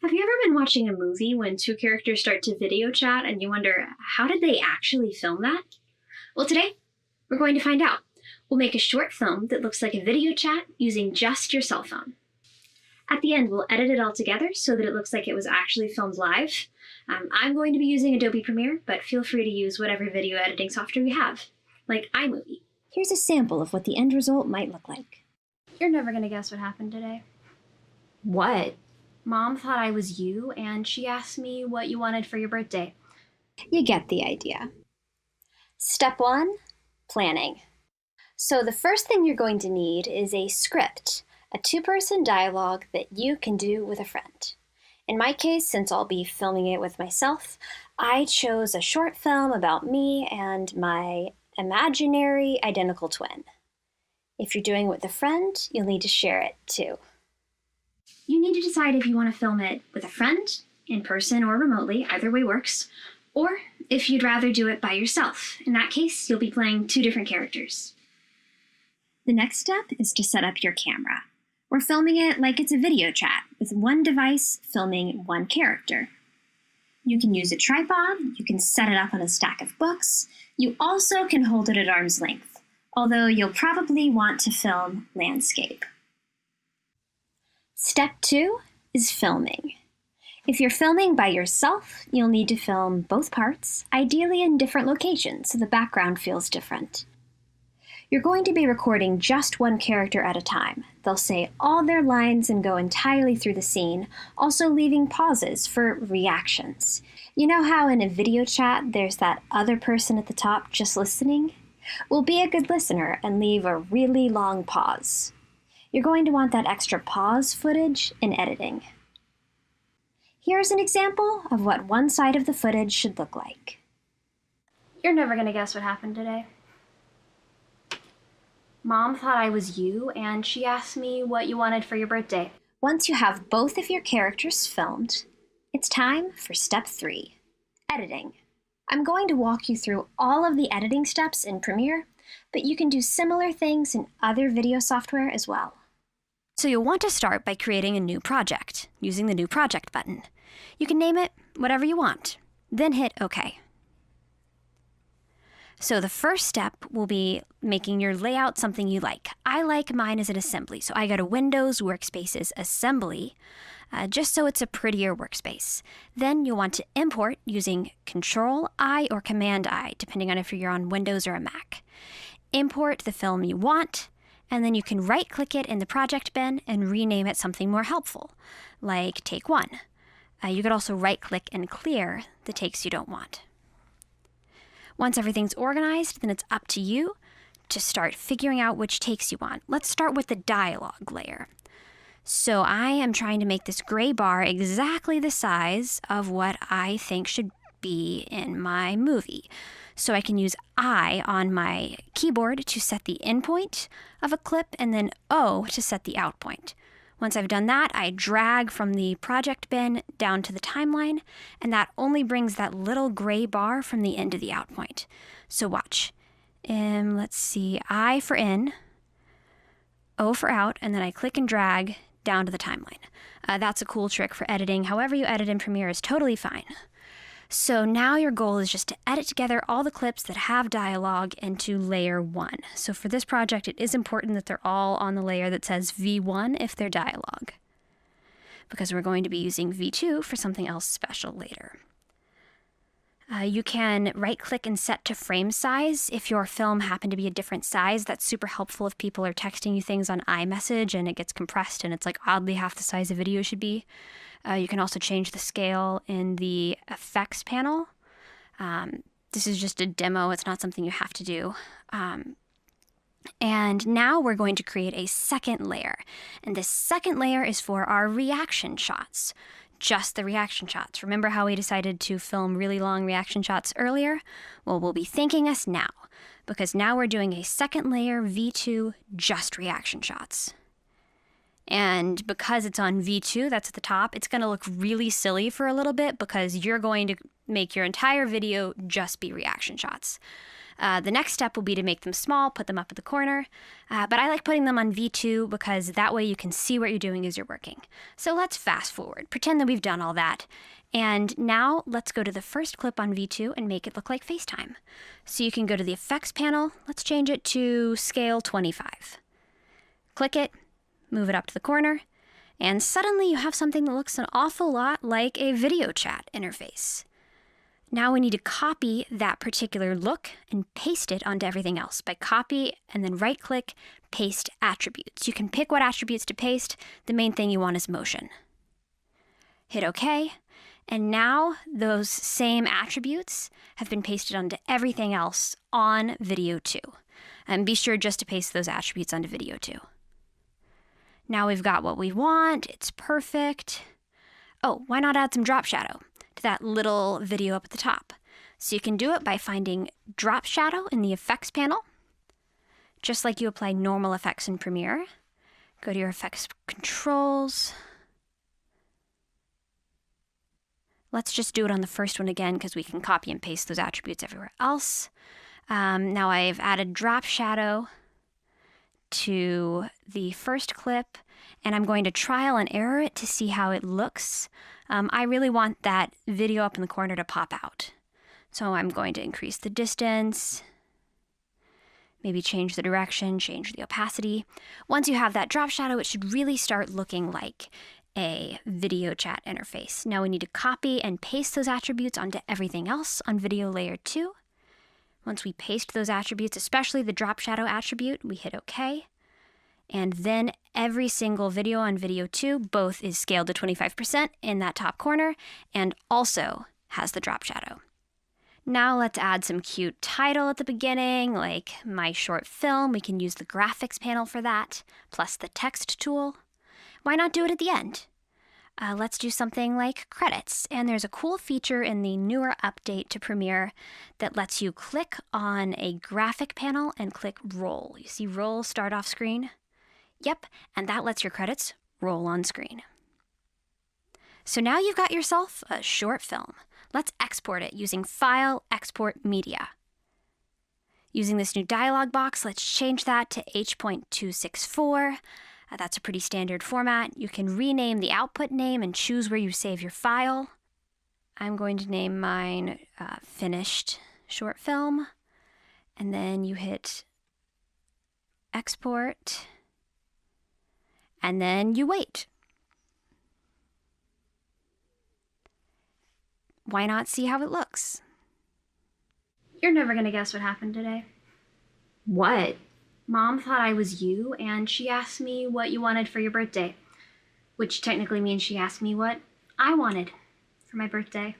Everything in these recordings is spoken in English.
Have you ever been watching a movie when two characters start to video chat and you wonder, how did they actually film that? Well, today, we're going to find out. We'll make a short film that looks like a video chat using just your cell phone. At the end, we'll edit it all together so that it looks like it was actually filmed live. I'm going to be using Adobe Premiere, but feel free to use whatever video editing software you have, like iMovie. Here's a sample of what the end result might look like. You're never going to guess what happened today. What? Mom thought I was you, and she asked me what you wanted for your birthday. You get the idea. Step 1, planning. So the first thing you're going to need is a script, a two-person dialogue that you can do with a friend. In my case, since I'll be filming it with myself, I chose a short film about me and my imaginary identical twin. If you're doing it with a friend, you'll need to share it too. You need to decide if you want to film it with a friend, in person or remotely, either way works, or if you'd rather do it by yourself. In that case, you'll be playing two different characters. The next step is to set up your camera. We're filming it like it's a video chat, with one device filming one character. You can use a tripod, you can set it up on a stack of books, you also can hold it at arm's length, although you'll probably want to film landscape. Step 2 is filming. If you're filming by yourself, you'll need to film both parts, ideally in different locations so the background feels different. You're going to be recording just one character at a time. They'll say all their lines and go entirely through the scene, also leaving pauses for reactions. You know how in a video chat there's that other person at the top just listening? Well, be a good listener and leave a really long pause. You're going to want that extra pause footage in editing. Here's an example of what one side of the footage should look like. You're never going to guess what happened today. Mom thought I was you, and she asked me what you wanted for your birthday. Once you have both of your characters filmed, it's time for step 3, editing. I'm going to walk you through all of the editing steps in Premiere, but you can do similar things in other video software as well. So you'll want to start by creating a new project, using the New Project button. You can name it whatever you want, then hit OK. So the first step will be making your layout something you like. I like mine as an assembly, so I go to Windows, Workspaces, Assembly, just so it's a prettier workspace. Then you'll want to import using Control-I or Command-I, depending on if you're on Windows or a Mac. Import the film you want, and then you can right-click it in the project bin and rename it something more helpful, like Take 1. You could also right-click and clear the takes you don't want. Once everything's organized, then it's up to you to start figuring out which takes you want. Let's start with the dialogue layer. So I am trying to make this gray bar exactly the size of what I think should be in my movie. So I can use I on my keyboard to set the in point of a clip and then O to set the out point. Once I've done that, I drag from the project bin down to the timeline, and that only brings that little gray bar from the in to the out point. So watch. Let's see, I for in, O for out, and then I click and drag down to the timeline. That's a cool trick for editing. However you edit in Premiere is totally fine. So now your goal is just to edit together all the clips that have dialogue into layer 1. So for this project, it is important that they're all on the layer that says V1 if they're dialogue, because we're going to be using V2 for something else special later. You can right-click and set to frame size. If your film happened to be a different size, that's super helpful if people are texting you things on iMessage and it gets compressed and it's like oddly half the size a video should be. You can also change the scale in the effects panel. This is just a demo, it's not something you have to do. And now we're going to create a second layer. And this second layer is for our reaction shots. Just the reaction shots. Remember how we decided to film really long reaction shots earlier? Well, we'll be thanking us now, because now we're doing a second layer V2 just reaction shots. And because it's on V2, that's at the top, it's going to look really silly for a little bit because you're going to make your entire video just be reaction shots. The next step will be to make them small, put them up at the corner, but I like putting them on V2 because that way you can see what you're doing as you're working. So let's fast forward, pretend that we've done all that, and now let's go to the first clip on V2 and make it look like FaceTime. So you can go to the effects panel, let's change it to scale 25. Click it, move it up to the corner, and suddenly you have something that looks an awful lot like a video chat interface. Now we need to copy that particular look and paste it onto everything else by copy and then right-click, paste attributes. You can pick what attributes to paste. The main thing you want is motion. Hit OK, and now those same attributes have been pasted onto everything else on video 2. And be sure just to paste those attributes onto video 2. Now we've got what we want. It's perfect. Oh, why not add some drop shadow to that little video up at the top? So you can do it by finding drop shadow in the effects panel, just like you apply normal effects in Premiere. Go to your effects controls. Let's just do it on the first one again because we can copy and paste those attributes everywhere else. Now I've added drop shadow to the first clip, and I'm going to trial and error it to see how it looks. I really want that video up in the corner to pop out. So I'm going to increase the distance, maybe change the direction, change the opacity. Once you have that drop shadow, it should really start looking like a video chat interface. Now we need to copy and paste those attributes onto everything else on video layer 2. Once we paste those attributes, especially the drop shadow attribute, we hit OK. And then every single video on video 2 both is scaled to 25% in that top corner and also has the drop shadow. Now let's add some cute title at the beginning, like my short film. We can use the graphics panel for that, plus the text tool. Why not do it at the end? Let's do something like credits. And there's a cool feature in the newer update to Premiere that lets you click on a graphic panel and click roll. You see roll start off screen? Yep, and that lets your credits roll on screen. So now you've got yourself a short film. Let's export it using File, Export Media. Using this new dialog box, let's change that to H.264. That's a pretty standard format. You can rename the output name and choose where you save your file. I'm going to name mine Finished Short Film. And then you hit Export. And then you wait. Why not see how it looks? You're never going to guess what happened today. What? Mom thought I was you, and she asked me what you wanted for your birthday, which technically means she asked me what I wanted for my birthday.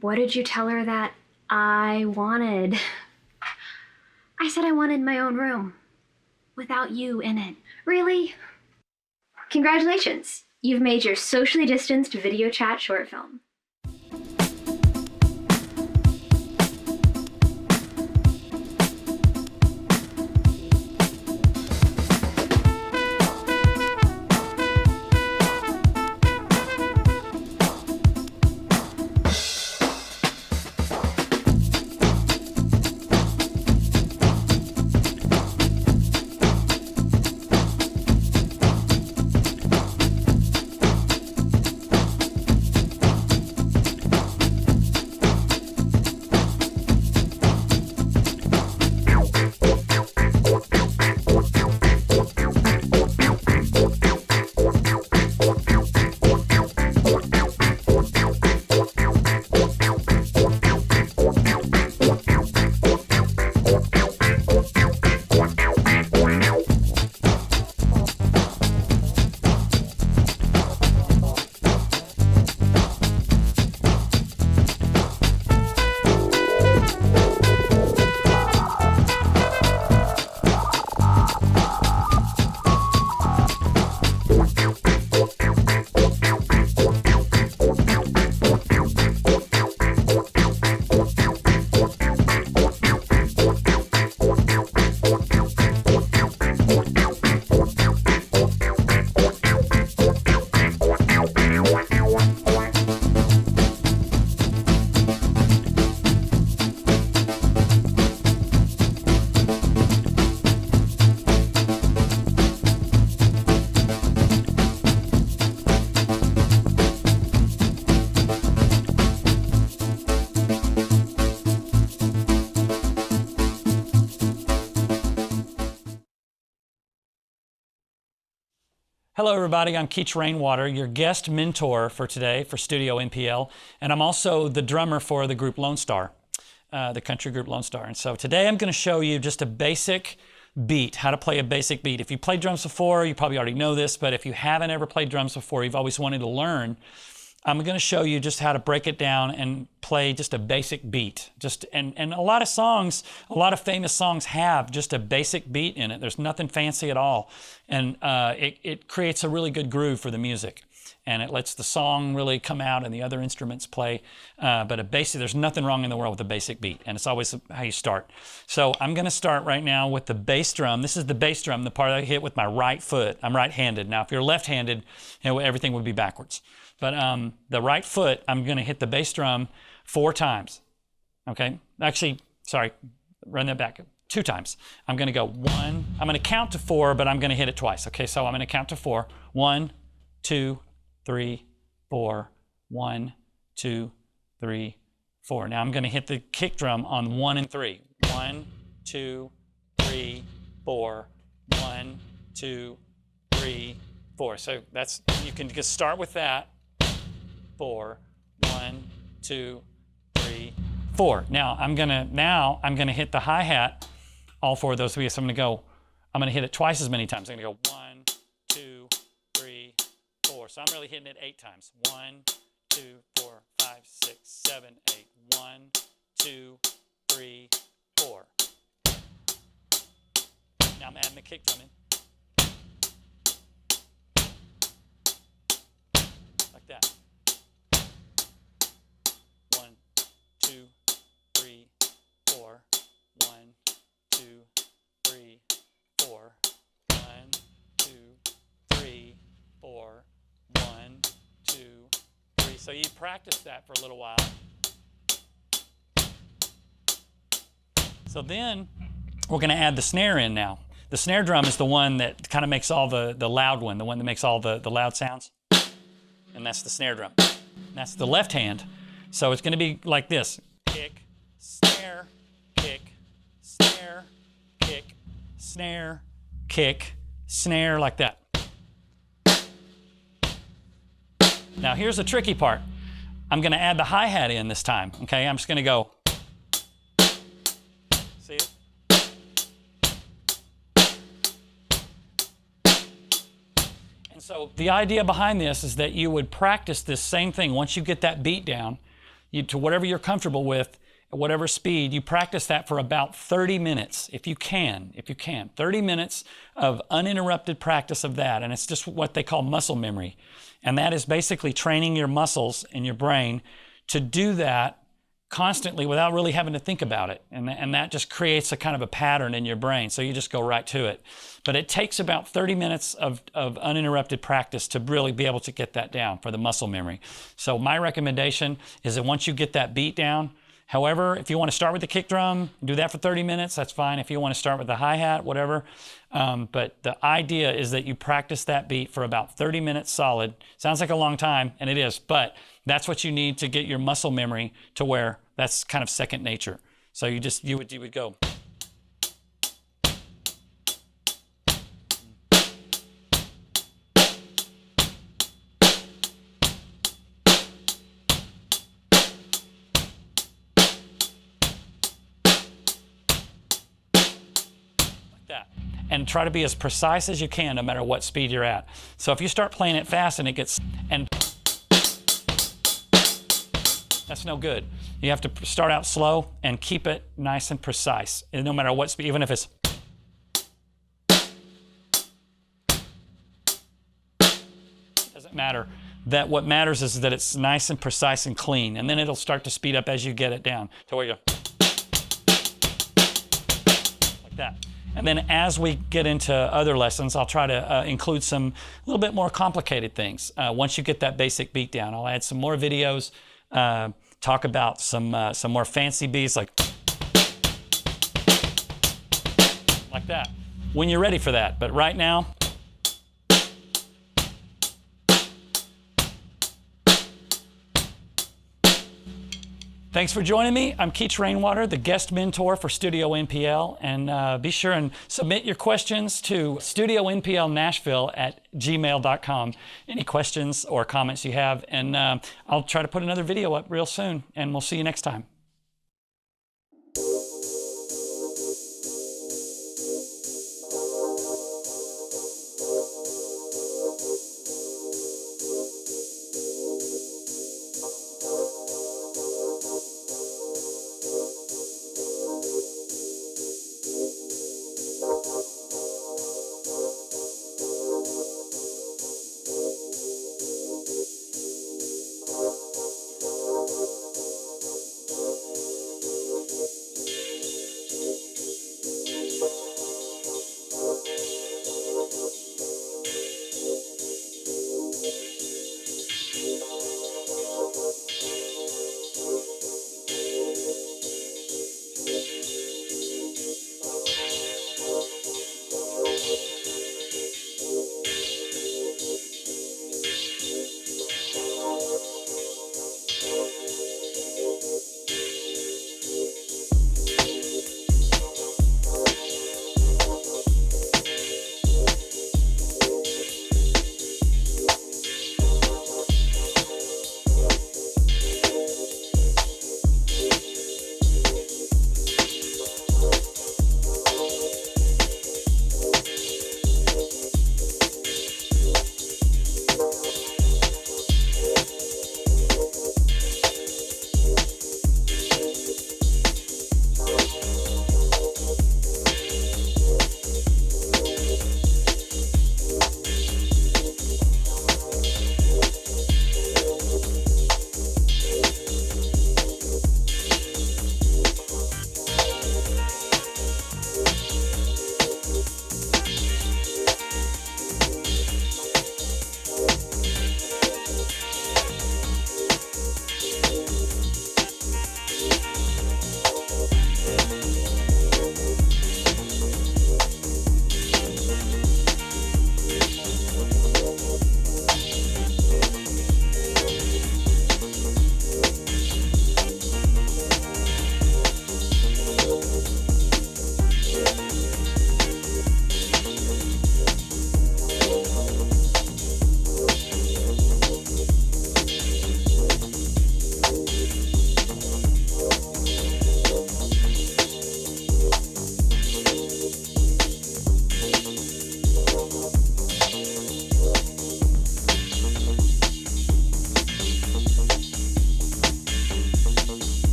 What did you tell her that I wanted? I said I wanted my own room, without you in it. Really? Congratulations! You've made your socially distanced video chat short film. Hello everybody, I'm Keach Rainwater, your guest mentor for today for Studio NPL, and I'm also the drummer for the group Lone Star, the country group Lone Star. And so today I'm going to show you just a basic beat, how to play a basic beat. If you played drums before, you probably already know this, but if you haven't ever played drums before, you've always wanted to learn, I'm going to show you just how to break it down and play just a basic beat. And a lot of songs, a lot of famous songs have just a basic beat in it. There's nothing fancy at all. And it creates a really good groove for the music. And it lets the song really come out and the other instruments play. But there's nothing wrong in the world with a basic beat. And it's always how you start. So I'm going to start right now with the bass drum. This is the bass drum, the part I hit with my right foot. I'm right-handed. Now, if you're left-handed, everything would be backwards. But the right foot, I'm going to hit the bass drum 4 times. Okay? Actually, sorry, run that back 2 times. I'm going to go 1. I'm going to count to 4, but I'm going to hit it twice. Okay, so I'm going to count to 4. 1, 2, 3, 4. 1, 2, 3, 4. Now I'm going to hit the kick drum on 1 and 3. 1, 2, 3, 4. 1, 2, 3, 4. So you can just start with that. 4. 1, 2, 3, 4. Now I'm gonna hit the hi-hat all 4 of those. So I'm gonna hit it twice as many times. I'm gonna go 1, 2, 3, 4. So I'm really hitting it 8 times. 1, 2, 4, 5, 6, 7, 8. 1, 2, 3, 4. Now I'm adding the kick drum in. Like that. 1, 2, 3, 4. 1, 2, 3, 4. 1, 2, 3, 4. 1, 2, 3. So you practice that for a little while. So then we're going to add the snare in now. The snare drum is the one that kind of makes all the loud one, the one that makes all the loud sounds. And that's the snare drum. And that's the left hand. So it's going to be like this. Kick, snare, kick, snare, kick, snare, kick, snare, like that. Now here's the tricky part. I'm going to add the hi-hat in this time. Okay, I'm just going to go. See it? And so the idea behind this is that you would practice this same thing. Once you get that beat down, to whatever you're comfortable with, at whatever speed, you practice that for about 30 minutes, if you can. 30 minutes of uninterrupted practice of that, and it's just what they call muscle memory. And that is basically training your muscles in your brain to do that constantly without really having to think about it. And that just creates a kind of a pattern in your brain, so you just go right to it. But it takes about 30 minutes of uninterrupted practice to really be able to get that down for the muscle memory. So my recommendation is that once you get that beat down, however, if you want to start with the kick drum, do that for 30 minutes, that's fine. If you want to start with the hi-hat, whatever. But the idea is that you practice that beat for about 30 minutes solid. Sounds like a long time, and it is, but that's what you need to get your muscle memory to where that's kind of second nature. So you would go. That. And try to be as precise as you can no matter what speed you're at. So if you start playing it fast and that's no good. You have to start out slow and keep it nice and precise, and no matter what speed, even if it's doesn't matter. That what matters is that it's nice and precise and clean, and then it'll start to speed up as you get it down to where you go like that. And then as we get into other lessons, I'll try to include some a little bit more complicated things. Once you get that basic beat down, I'll add some more videos, talk about some more fancy beats like that when you're ready for that. But right now, Thanks for joining me. I'm Keach Rainwater, the guest mentor for Studio NPL. And be sure and submit your questions to studionplnashville@gmail.com. Any questions or comments you have. And I'll try to put another video up real soon. And we'll see you next time.